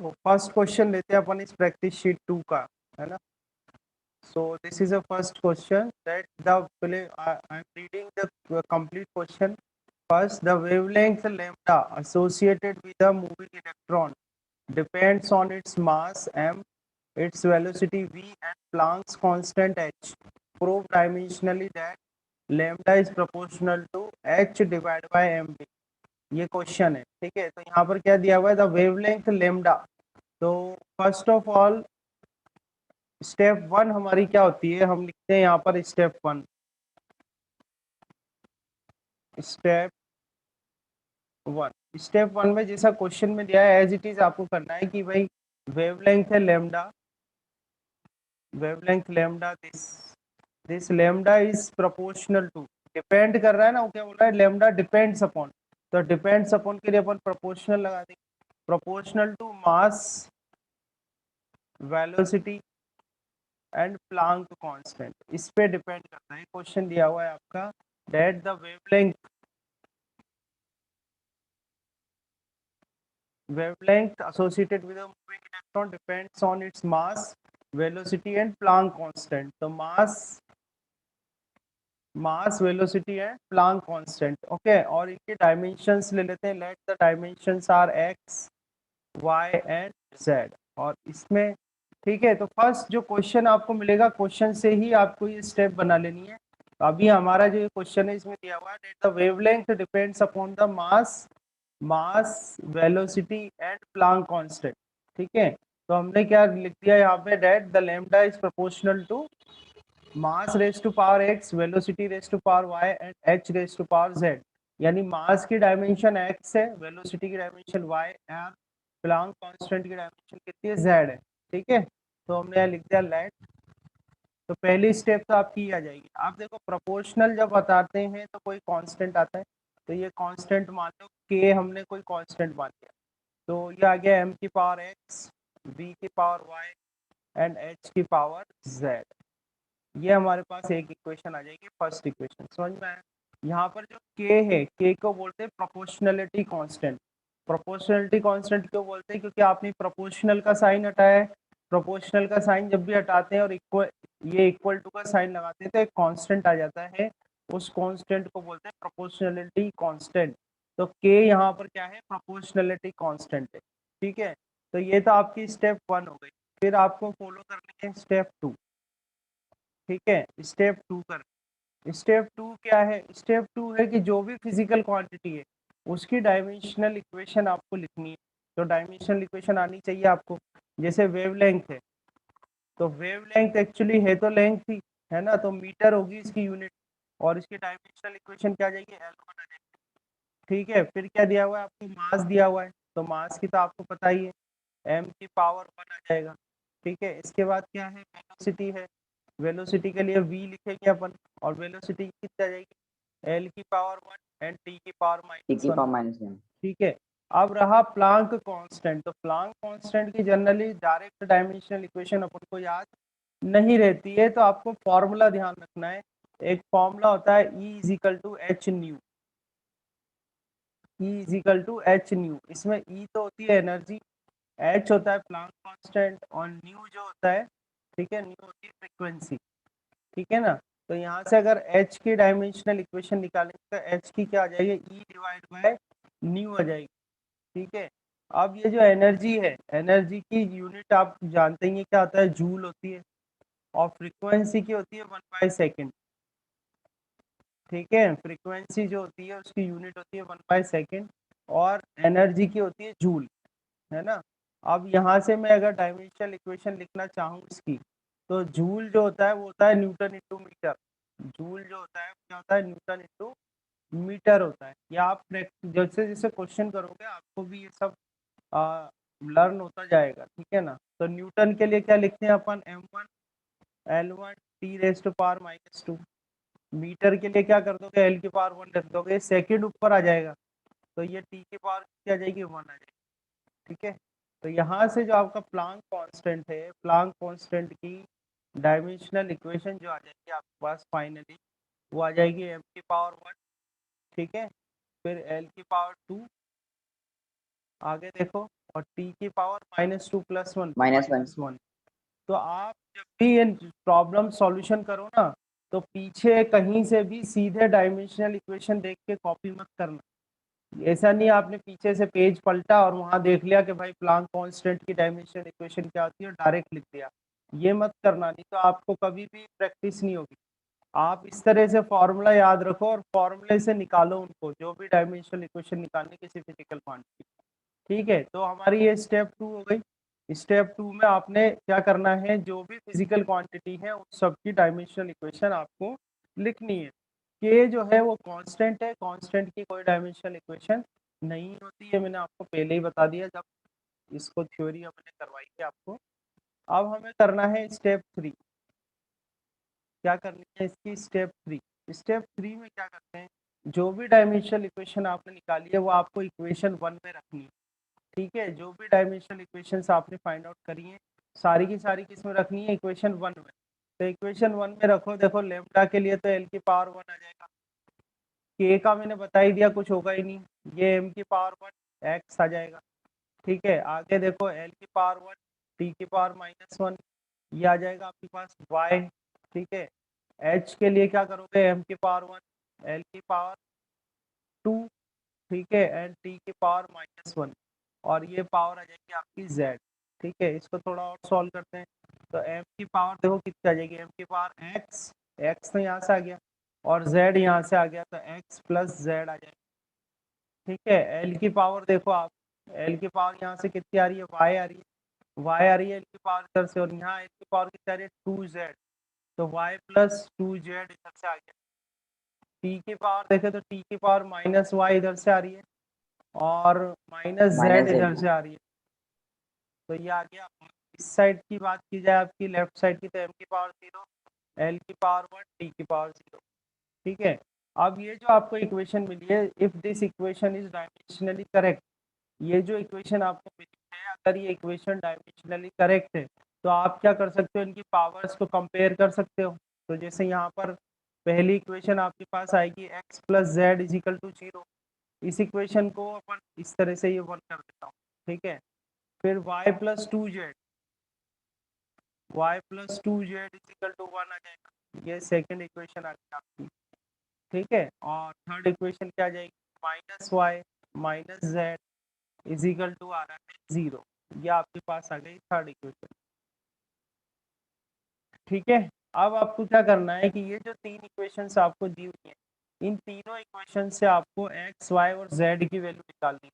तो first question लेते हैं अपन इस प्रैक्टिस शीट 2 का, है ना। So this is a first question that I am reading the complete question. First, the wavelength lambda associated with a moving electron depends on its mass m, its velocity v, and Planck's constant h. Prove dimensionally that lambda is proportional to h divided by mv. ये question है, ठीक है। तो यहाँ पर क्या दिया हुआ है, द वेवलेंथ लेमडा। तो फर्स्ट ऑफ ऑल स्टेप 1 हमारी क्या होती है, हम लिखते हैं यहाँ पर स्टेप 1। स्टेप 1 में जैसा क्वेश्चन में दिया है एज इट इज आपको करना है कि भाई वेवलेंथ है lambda, this lambda is proportional to, depend कर रहा है ना, वो क्या बोल रहा है, लेमडा डिपेंड्स अपॉन। तो डिपेंड्स अपॉन के लिए अपन प्रोपोर्शनल लगा देंगे, proportional to mass, velocity and Planck constant, इस पे डिपेंड करता है। क्वेश्चन दिया हुआ है आपका that the wavelength associated with a moving electron depends on its mass, velocity and Planck constant. तो mass velocity and Planck constant, okay. और इनके डायमेंशंस ले लेते हैं। Let the dimensions are x, y and z. और इसमें ठीक है, तो फर्स्ट जो क्वेश्चन आपको मिलेगा, क्वेश्चन से ही आपको ये स्टेप बना लेनी है। तो अभी हमारा जो क्वेश्चन है इसमें दिया हुआ है that the wavelength depends upon the mass velocity and Planck constant, ठीक है। तो हमने क्या लिख दिया यहाँ पे, that the lambda is proportional to mass raise to power X, velocity raise to power Y and H raise to power Z. यानी मास की डायमेंशन एक्स है, वेलोसिटी की डायमेंशन वाई और प्लांक कांस्टेंट की डायमेंशन कितनी है, Z है, ठीक है। तो हमने यहाँ लिख दिया लेट। तो पहली स्टेप तो आपकी आ जाएगी। आप देखो प्रोपोर्शनल जब बताते हैं तो कोई कांस्टेंट आता है, तो ये कांस्टेंट मान लो के, हमने कोई कांस्टेंट मान लिया। तो ये आ गया m की पावर x, v की पावर y एंड h की पावर z। ये हमारे पास एक इक्वेशन आ जाएगी, फर्स्ट इक्वेशन। समझ में आया। यहाँ पर जो k है, k को बोलते हैं प्रोपोर्शनलिटी कांस्टेंट। प्रोपोर्शनलिटी कांस्टेंट क्यों बोलते हैं, क्योंकि आपने प्रोपोर्शनल का साइन हटाया है। प्रोपोर्शनल का साइन जब भी हटाते हैं और ये इक्वल टू का साइन लगाते हैं तो एक कांस्टेंट आ जाता है, उस कांस्टेंट को बोलते हैं प्रोपोर्शनलिटी कांस्टेंट। तो k यहाँ पर क्या है, प्रोपोर्शनलिटी कांस्टेंट है, ठीक है। तो ये तो आपकी स्टेप 1 हो गई। फिर आपको फॉलो करनी है स्टेप 2, ठीक है। स्टेप 2 कर, स्टेप 2 क्या है, स्टेप 2 है कि जो भी फिजिकल क्वांटिटी है उसकी डायमेंशनल इक्वेशन आपको लिखनी है। तो डायमेंशनल इक्वेशन आनी चाहिए आपको। जैसे वेवलेंथ है, तो वेवलेंथ एक्चुअली है तो लेंथ ही, है ना, तो मीटर होगी इसकी यूनिट, और इसकी डायमेंशनल इक्वेशन क्या आ जाएगी, L1 आ जाएगी, ठीक है। फिर क्या दिया हुआ है आपको, मास दिया हुआ है, तो मास की तो आपको पता ही है, m की पावर 1 आ जाएगा, ठीक है। इसके बाद क्या है, वेलोसिटी है, वेलोसिटी के लिए v लिखेंगे अपन, और वेलोसिटी कितनी आ जाएगी, l की पावर 1 एंड t की पावर -1, ठीक है। अब रहा प्लांक कांस्टेंट। तो प्लांक कांस्टेंट की जनरली डायरेक्ट डायमेंशनल इक्वेशन अपन को याद नहीं रहती है, तो आपको फॉर्मूला ध्यान रखना है। एक फॉर्मूला होता है E is equal to H nu, E is equal to H nu. इसमें E तो होती है एनर्जी, एच होता है प्लांक कांस्टेंट, और न्यू जो होता है, ठीक है, न्यू होती है फ्रीक्वेंसी, ठीक है ना। तो यहाँ से अगर एच की डायमेंशनल इक्वेशन निकालेंगे तो एच की क्या आ जाएगी, ई डिवाइड बाय न्यू आ जाएगी, ठीक है। अब ये जो एनर्जी है, एनर्जी की यूनिट आप जानते ही क्या होता है, जूल होती है, और फ्रीक्वेंसी की होती है 1/सेकंड, ठीक है। फ्रीक्वेंसी जो होती है उसकी यूनिट होती है 1/सेकंड, और एनर्जी की होती है जूल, है ना। अब यहाँ से मैं अगर डायमेंशनल इक्वेशन लिखना चाहूँ इसकी, तो जूल जो होता है वो होता है न्यूटन इंटू मीटर। जूल जो होता है क्या होता है, न्यूटन इंटू मीटर होता है। या आप जैसे जैसे क्वेश्चन करोगे आपको भी ये सब लर्न होता जाएगा, ठीक है ना। तो न्यूटन के लिए क्या लिखते हैं अपन, m1 L1 t raise to power -2। Metre के लिए क्या कर दोगे, l की पावर 1 रख दोगे, सेकंड ऊपर आ जाएगा, तो ये t की पावर क्या आ जाएगी, 1 आ जाएगी, ठीक है। तो यहाँ से जो आपका प्लांक कांस्टेंट है, प्लांक कांस्टेंट की डायमेंशनल इक्वेशन जो आ जाएगी आपके पास फाइनली, वो आ जाएगी m की पावर 1, ठीक है। फिर l की पावर 2, आगे देखो और टी की पावर -2 + 1 तो -1। -1। तो आप जब भी ये प्रॉब्लम सॉल्यूशन करो ना, तो पीछे कहीं से भी सीधे डायमेंशनल इक्वेशन देख के कॉपी मत करना। ऐसा नहीं आपने पीछे से पेज पलटा और वहां देख लिया कि भाई प्लांक कांस्टेंट की डायमेंशनल इक्वेशन क्या होती है, डायरेक्ट लिख दिया। ये मत करना, नहीं तो आपको कभी भी प्रैक्टिस नहीं होगी। आप इस तरह से फॉर्मूला याद रखो और फॉर्मूले से निकालो उनको, जो भी डायमेंशनल इक्वेशन निकालने किसी फिजिकल क्वांटिटी। ठीक है, तो हमारी ये स्टेप 2 हो गई। स्टेप 2 में आपने क्या करना है, जो भी फिजिकल क्वांटिटी है उस सब की डायमेंशनल इक्वेशन आपको लिखनी है। के जो है वो कांस्टेंट है, कांस्टेंट की कोई डायमेंशनल इक्वेशन नहीं होती है, मैंने आपको पहले ही बता दिया जब इसको थ्योरी हमने करवाई थी आपको। अब हमें करना है स्टेप 3। क्या करनी है इसकी, स्टेप 3। स्टेप 3 में क्या करते हैं, जो भी डायमेंशनल इक्वेशन आपने निकाली है वो आपको इक्वेशन 1 में रखनी है। ठीक है, जो भी डायमेंशनल इक्वेशंस आपने फाइंड आउट करी है सारी की सारी किस में रखनी है, इक्वेशन 1 में। तो इक्वेशन 1 में रखो, देखो लेमडा के लिए तो एल की पावर 1 आ जाएगा। के का मैंने बता ही दिया, कुछ होगा ही नहीं, ये एम की पावर 1 एक्स आ जाएगा। ठीक है, आगे देखो एल की पावर 1 टी की पावर -1 ये आ जाएगा आपके पास वाई। ठीक है, एच के लिए क्या करोगे, एम की पावर 1 एल की पावर 2, ठीक है, एंड टी की पावर -1 और ये पावर आ जाएगी आपकी z। ठीक है, इसको थोड़ा और सॉल्व करते हैं। तो m की पावर देखो कितनी आ जाएगी, m की पावर x, x तो यहाँ से आ गया और z यहाँ से आ गया, तो x + z आ जाएगा। ठीक है, l की पावर देखो आप, l की पावर यहाँ से कितनी आ रही है, y आ रही है, y आ रही है l की पावर इधर से, और यहाँ l की पावर कितनी आ रही है 2z, तो y + 2z इधर से आ गया। t की पावर देखे तो t की पावर -y इधर से आ रही है और -z -z। इधर से आ रही है, तो ये आ गया। इस साइड की बात की जाए आपकी लेफ्ट साइड की, तो m की पावर 0 l की पावर 1 t की पावर 0। ठीक है, अब ये जो आपको इक्वेशन मिली है, if this equation is dimensionally correct, ये जो इक्वेशन आपको मिली है अगर ये इक्वेशन डायमेंशनली करेक्ट है तो आप क्या कर सकते हो, इनकी पावर्स को कंपेयर कर सकते हो। तो जैसे यहाँ पर पहली इक्वेशन आपके पास आएगी x + z = 0। इस इक्वेशन को अपन इस तरह से ये वर्क कर देता हूँ। ठीक है, फिर y + 2z, y + 2z = 1 आ जाएगा, ये सेकंड इक्वेशन आ गई आपकी। ठीक है, और थर्ड इक्वेशन क्या आ जाएगी, -y - z = आ रहा है 0। ये आपके पास आ गई थर्ड इक्वेशन। ठीक है, अब आपको क्या करना है कि ये जो तीन इक्वेशंस आपको दी हुई है, इन तीनों इक्वेशन से आपको x, y और z की वैल्यू निकालनी है।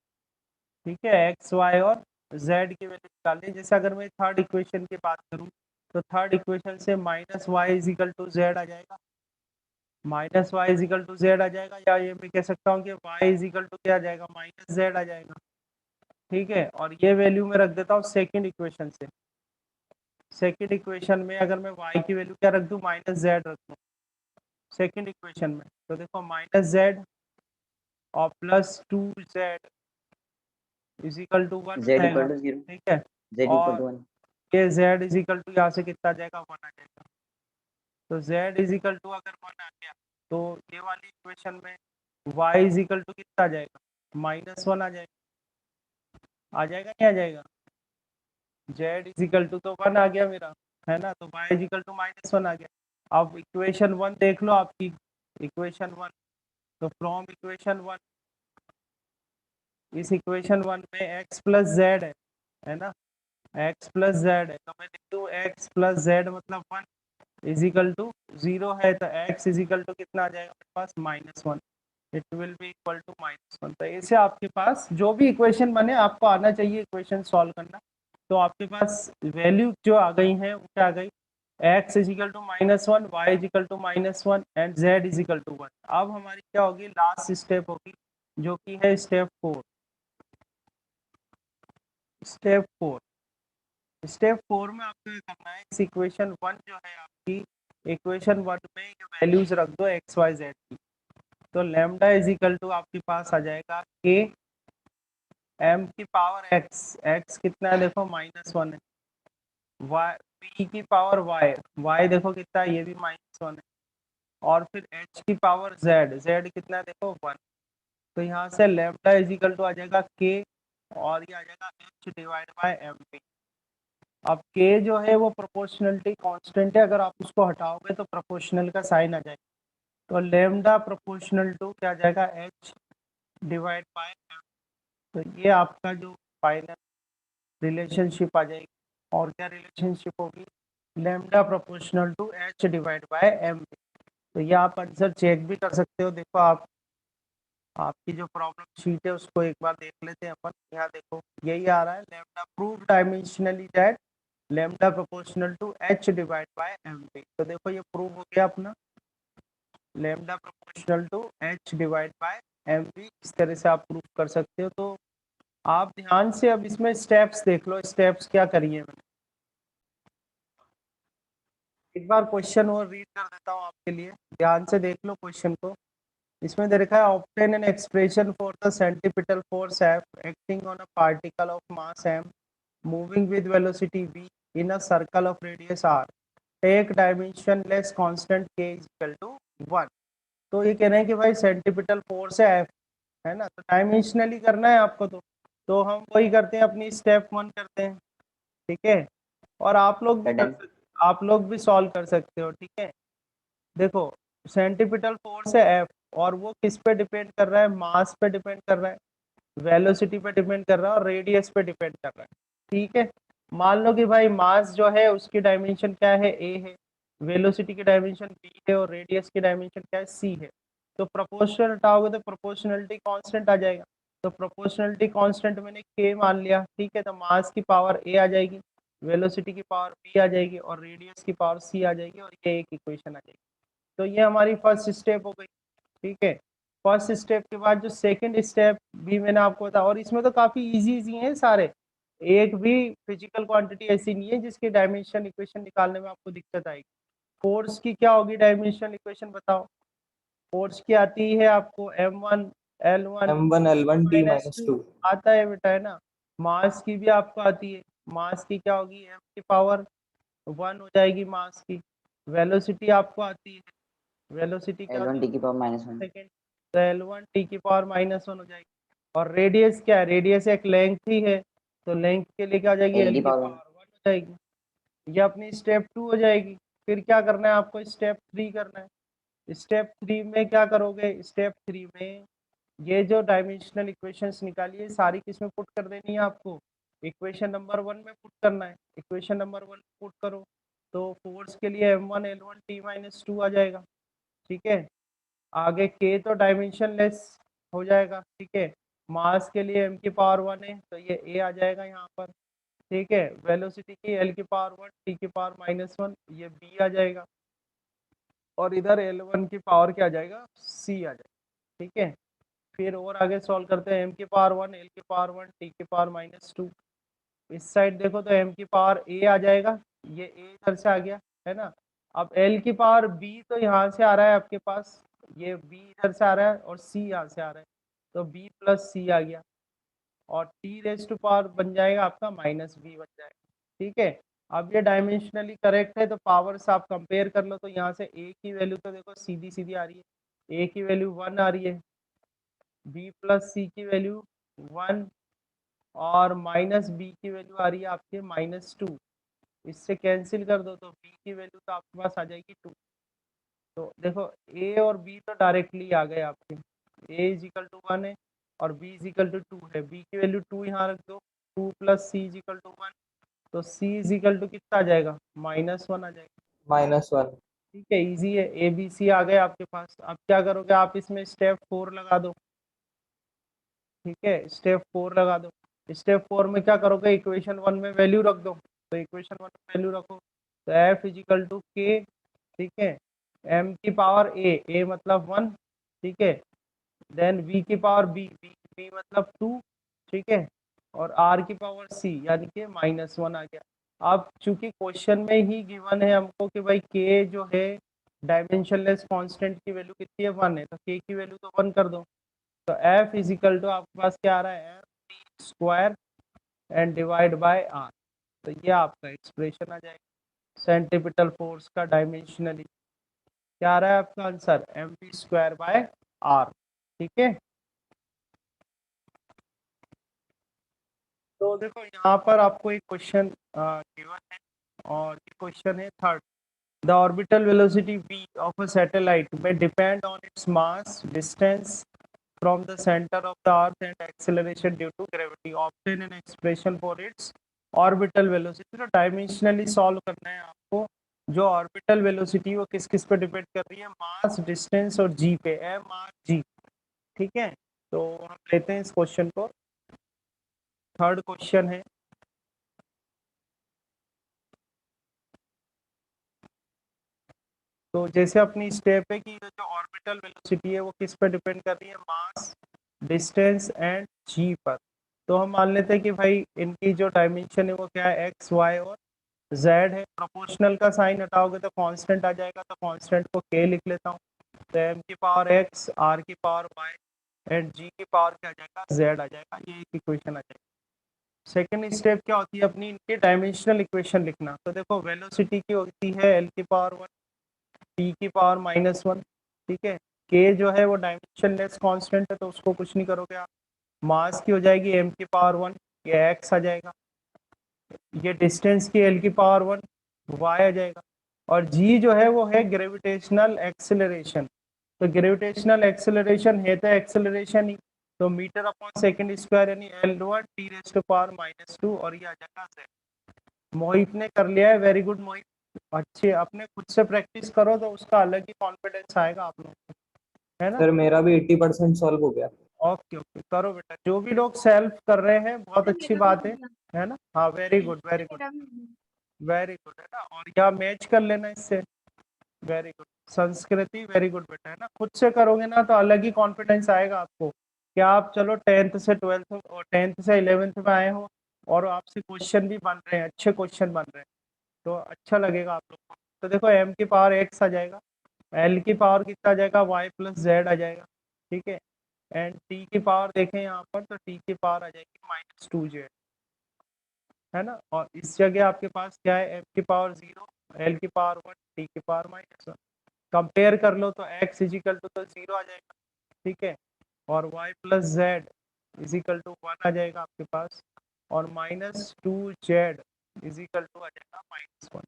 ठीक है, x, y और z की वैल्यू निकालनी है। जैसे अगर मैं थर्ड इक्वेशन की बात करूं, तो थर्ड इक्वेशन से -y = z आ जाएगा, -y = z आ जाएगा, या ये मैं कह सकता हूँ कि y क्या आ जाएगा, -z आ जाएगा। ठीक है, और ये वैल्यू मैं रख देता हूँ सेकंड इक्वेशन से। सेकंड इक्वेशन में अगर मैं y की वैल्यू क्या रख दूं, -z रख दूं सेकंड इक्वेशन में, तो देखो -z और +2z = 1 z आ जाएगा। = 0। ठीक है, z और = 1। ये z यहाँ से कितना आ जाएगा, 1 आ जाएगा। तो z अगर 1 आ गया तो ये वाली इक्वेशन में y कितना आ जाएगा, -1 आ जाएगा। आ जाएगा नहीं आ जाएगा, z तो 1 आ गया मेरा, है ना, तो y -1 आ गया। अब इक्वेशन 1 देख लो आपकी, इक्वेशन 1, तो फ्रॉम इक्वेशन 1, इस इक्वेशन 1 में x + z है ना, x + z है, तो मैं लिख दूँ x + z मतलब 1 = 0 है, तो x कितना आ जाएगा मेरे पास, -1। It will be equal to -1। तो ऐसे आपके पास जो भी इक्वेशन बने आपको आना चाहिए इक्वेशन सॉल्व करना। तो आपके पास वैल्यू जो आ गई है वो क्या आ गई, x = -1, y = -1 एंड z = 1। अब हमारी क्या होगी, लास्ट स्टेप होगी, जो कि है स्टेप 4। स्टेप 4, स्टेप 4 में आपको ये करना है, इस इक्वेशन 1 जो है आपकी, इक्वेशन 1 में ये वैल्यूज रख दो x y z की। तो लैम्डा आपके पास आ जाएगा k m की पावर x, x कितना है देखो -1 है, y p की पावर y, y देखो कितना है, ये भी -1 है, और फिर h की पावर z, z कितना है देखो 1। तो यहाँ से लैम्डा आ जाएगा k और ये आ जाएगा h डिवाइड बाय mv। अब k जो है वो प्रोपोर्शनलिटी कांस्टेंट है, अगर आप उसको हटाओगे तो प्रोपोर्शनल का साइन आ जाएगा, तो लेमडा प्रोपोर्शनल टू क्या आ जाएगा h डिवाइड बाय m। तो ये आपका जो फाइनल रिलेशनशिप आ जाएगी। और क्या रिलेशनशिप होगी, lambda proportional to h divide by m। तो ये आप आंसर चेक भी कर सकते हो। देखो आप आपकी जो प्रॉब्लम शीट है उसको एक बार देख लेते हैं अपन। यहाँ देखो यही आ रहा है, lambda prove dimensionally that lambda proportional to h divide by m। तो देखो ये प्रूव हो गया अपना, lambda proportional to h divide by m। इस तरह से आप प्रूव कर सकते हो। तो आप ध्यान से अब इसमें स्टेप्स देख लो, स्टेप्स क्या करिए मैंने। एक बार क्वेश्चन और रीड कर देता हूँ आपके लिए, ध्यान से देख लो क्वेश्चन को। इसमें दे रखा है obtain an expression for the centripetal force F acting on a particle of mass m moving with velocity v in a circle of radius r, take dimensionless constant k is equal to 1। तो ये कह रहे हैं कि भाई centripetal force है F, है ना, तो डायमेंशनली करना है आपको। तो हम वही करते हैं, अपनी स्टेप 1 करते हैं, ठीक है। और आप लोग भी कर सकते, आप लोग भी सॉल्व कर सकते हो, ठीक है। देखो सेंट्रीपिटल फोर्स है एफ, और वो किस पे डिपेंड कर रहा है, मास पे डिपेंड कर रहा है, वेलोसिटी पे डिपेंड कर रहा है, और रेडियस पे डिपेंड कर रहा है, ठीक है। मान लो कि भाई मास जो है उसकी डायमेंशन क्या है, ए है, वेलोसिटी की डायमेंशन बी है, और रेडियस की डायमेंशन क्या है, सी है। तो प्रोपोर्शनल हटाओगे तो प्रोपोर्शनलिटी कांस्टेंट आ जाएगा। तो प्रोपोर्शनलिटी कांस्टेंट मैंने के मान लिया, ठीक है। तो मास की पावर ए आ जाएगी, वेलोसिटी की पावर बी आ जाएगी, और रेडियस की पावर सी आ जाएगी, और ये एक इक्वेशन आ जाएगी। तो ये हमारी फर्स्ट स्टेप हो गई, ठीक है। फर्स्ट स्टेप के बाद जो सेकंड स्टेप भी मैंने आपको बताया, और इसमें तो काफी इजी इजी हैं सारे, एक भी फिजिकल क्वांटिटी ऐसी नहीं है जिसकी डायमेंशन इक्वेशन निकालने में आपको दिक्कत आएगी। फोर्स की क्या होगी डायमेंशन इक्वेशन, बताओ। फोर्स की आती है आपको m1 m1 l1 t minus minus to 2। आता है बेटा, है ना। मास की भी आपको आती है, मास की क्या होगी, m की पावर 1 हो जाएगी मास की। वेलोसिटी आपको आती है, वेलोसिटी क्या l1 होती t की पावर -1। है सेकेंड, तो L1 टी की पावर -1 हो जाएगी। और रेडियस क्या है, रेडियस एक लेंथ ही है, तो लेंथ के लिए क्या हो जाएगी, l L की की पावर पावर 1 हो जाएगी। ये अपनी स्टेप 2 हो जाएगी। फिर क्या करना है आपको, स्टेप 3 करना है। स्टेप 3 में क्या करोगे, स्टेप 3 में ये जो डायमेंशनल इक्वेशंस निकाली है सारी किसमें पुट कर देनी है आपको, इक्वेशन नंबर 1 में पुट करना है। इक्वेशन नंबर 1 पुट करो तो फोर्स के लिए m1 L1 t-2 आ जाएगा, ठीक है। आगे के तो डायमेंशन लेस हो जाएगा, ठीक है। मास के लिए m की पावर 1 है तो ये a आ जाएगा यहाँ पर, ठीक है। वेलोसिटी की l की पावर 1 t की पावर -1 ये b आ जाएगा, और इधर L1 की पावर क्या आ जाएगा, c आ जाएगा, ठीक है। फिर और आगे सॉल्व करते हैं, m की पावर 1 l की पावर 1 t की पावर -2। इस साइड देखो तो m की पावर a आ जाएगा, ये a इधर से आ गया, है ना। अब l की पावर b तो यहाँ से आ रहा है आपके पास, ये b इधर से आ रहा है, और c यहाँ से आ रहा है, तो b प्लस c आ गया, और t रेज टू पावर बन जाएगा आपका -b बन जाएगा, ठीक है। अब ये डायमेंशनली करेक्ट है, तो पावर्स आप कंपेयर कर लो, तो यहाँ से a की वैल्यू तो देखो सीधी सीधी आ रही है, a की वैल्यू 1 आ रही है, b प्लस c की वैल्यू 1, और -b की वैल्यू आ रही है आपके -2। इससे कैंसिल कर दो तो b की वैल्यू तो आपके पास आ जाएगी 2। तो देखो a और b तो डायरेक्टली आ गए आपके, a इज इक्वल टू 1 है और b इज इक्वल टू 2 है, b की वैल्यू 2 यहाँ रख दो, 2 plus c is equal to 1, तो c इज इक्वल टू कितना आ जाएगा, -1 आ जाएगा, -1। ठीक है। इजी है, ए बी सी आ गए आपके पास। अब क्या करोगे आप, इसमें स्टेप 4 लगा दो, ठीक है। स्टेप 4 लगा दो, स्टेप 4 में क्या करोगे, इक्वेशन 1 में वैल्यू रख दो, तो इक्वेशन 1 में वैल्यू रखो तो f इज इक्वल टू के, ठीक है। m की पावर a मतलब 1, ठीक है। देन v की पावर b मतलब 2, ठीक है। और r की पावर c यानी कि -1 आ गया। अब चूंकि क्वेश्चन में ही गिवन है हमको कि भाई k जो है डायमेंशनलेस कांस्टेंट की वैल्यू कितनी है, 1 है, तो k की वैल्यू तो 1 कर दो। तो f इज इक्वल टू आपके पास क्या आ रहा है, m square and divide by r। तो ये आपका एक्सप्रेशन आ जाएगा सेंट्रीपिटल फोर्स का डायमेंशनली। क्या आ रहा है आपका आंसर, mv² बाय r, ठीक है। तो देखो यहाँ पर आपको एक क्वेश्चन गिवन है और ये क्वेश्चन है third. The orbital velocity v of a satellite may depend on its mass, distance from the center of the earth and acceleration due to gravity. Obtain an expression for its orbital velocity. तो dimensionally solve करना है आपको। जो orbital velocity वो किस किस पे depend कर रही है, मास, डिस्टेंस और जी पे, एम आर जी। ठीक है, तो हम लेते हैं इस क्वेश्चन को। थर्ड क्वेश्चन है, तो जैसे अपनी स्टेप है कि जो ऑर्बिटल वेलोसिटी है वो किस पर डिपेंड कर रही है, मास, डिस्टेंस एंड जी पर। तो हम मान लेते हैं कि भाई इनकी जो डायमेंशन है वो क्या है, एक्स, वाई और जेड है। प्रोपोर्शनल का साइन हटाओगे तो कांस्टेंट आ जाएगा, तो कांस्टेंट को के लिख लेता हूँ। तो एम की पावर एक्स, आर की पावर वाई एंड जी की पावर क्या आ जाएगा, जेड आ जाएगा। ये एक इक्वेशन आ जाएगी। सेकेंड स्टेप क्या होती है अपनी, इनकी डायमेंशनल इक्वेशन लिखना। तो देखो वेलोसिटी की होती है एल की पावर वन, टी की पावर माइनस वन। ठीक है, के जो है वो डायमेंशन लेस कॉन्स्टेंट है तो उसको कुछ नहीं करोगे आप। मास की हो जाएगी एम की पावर वन, ये एक्स आ जाएगा। ये डिस्टेंस की एल की पावर वन, वाई आ जाएगा। और जी जो है वो है ग्रेविटेशनल एक्सेलरेशन। तो ग्रेविटेशनल एक्सेलरेशन है तो एक्सेलरेशन ही, तो मीटर अपॉन सेकंड स्क्वायर यानी L one T raise to power minus two, और ये आ जाएगा z। मोहित ने कर लिया है, वेरी गुड मोहित। अच्छे, अपने खुद से प्रैक्टिस करो तो उसका अलग ही कॉन्फिडेंस आएगा आप लोगों को, है ना। सर मेरा भी 80% सॉल्व हो गया। ओके ओके, करो बेटा। जो भी लोग सेल्फ कर रहे हैं बहुत अच्छी बात है ना। हाँ, very good very good very good, है ना। और या मैच कर लेना इससे, वेरी गुड। संस्कृति वेरी गुड बेटा, है ना। खुद से करोगे ना तो अलग ही कॉन्फिडेंस आएगा आपको। क्या आप चलो 10th से 12th और 10th से 11th में आए हो और आपसे क्वेश्चन भी बन रहे हैं, अच्छे क्वेश्चन बन रहे हैं, तो अच्छा लगेगा आप लोग को। तो देखो एम की पावर एक्स आ जाएगा, एल की पावर कितना आ जाएगा, वाई प्लस जेड आ जाएगा। ठीक है, एंड टी की पावर देखें यहाँ पर तो टी की पावर आ जाएगी माइनस टू जेड, है ना। और इस जगह आपके पास क्या है, एम की पावर जीरो, एल की पावर वन, टी की पावर माइनस वन। कंपेयर कर लो तो x इजिकल टू तो जीरो आ जाएगा। ठीक है, और y plus z equal to one आ जाएगा आपके पास, और minus two z equal to आ जाएगा माइनस वन।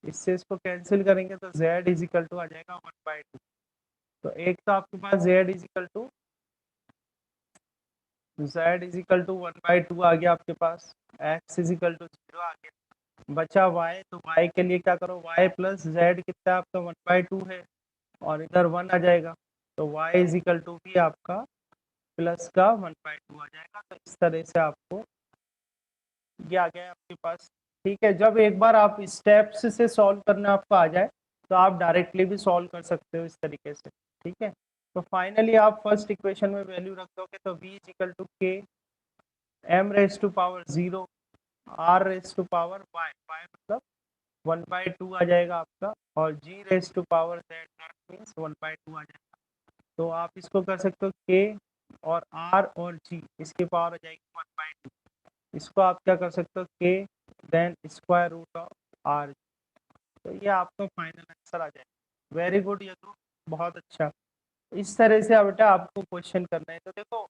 इससे इसको कैंसिल करेंगे तो z इजिकल टू आ जाएगा वन बाई टू। तो एक तो आपके पास z equal to one by two आ गया आपके पास, x इजिकल टू जीरो आ गया। बचा y, तो y के लिए क्या करो, y प्लस जेड कितना आपका वन बाई टू है, और इधर वन आ जाएगा, तो y इजिकल टू भी आपका प्लस का वन बाई टू आ जाएगा। तो इस तरह से आपको ये आ गया आपके पास। ठीक है, जब एक बार आप स्टेप्स से सॉल्व करना आपको आ जाए तो आप डायरेक्टली भी सॉल्व कर सकते हो इस तरीके से। ठीक है, तो फाइनली आप फर्स्ट इक्वेशन में वैल्यू रख दोगे तो v इजिकल टू के M raise to power zero R raise to power y, y मतलब वन बाई टू आ जाएगा आपका, और G raise to power z, that means one by two आ जाएगा। तो आप इसको कर सकते हो के और आर और जी, इसकी पावर आ जाएगी वन बाई टू। इसको आप क्या कर सकते हो, के then square root of R. तो ये आपका फाइनल आंसर आ जाएगा। वेरी गुड यदु, बहुत अच्छा। इस तरह से बेटा आपको क्वेश्चन करना है। तो देखो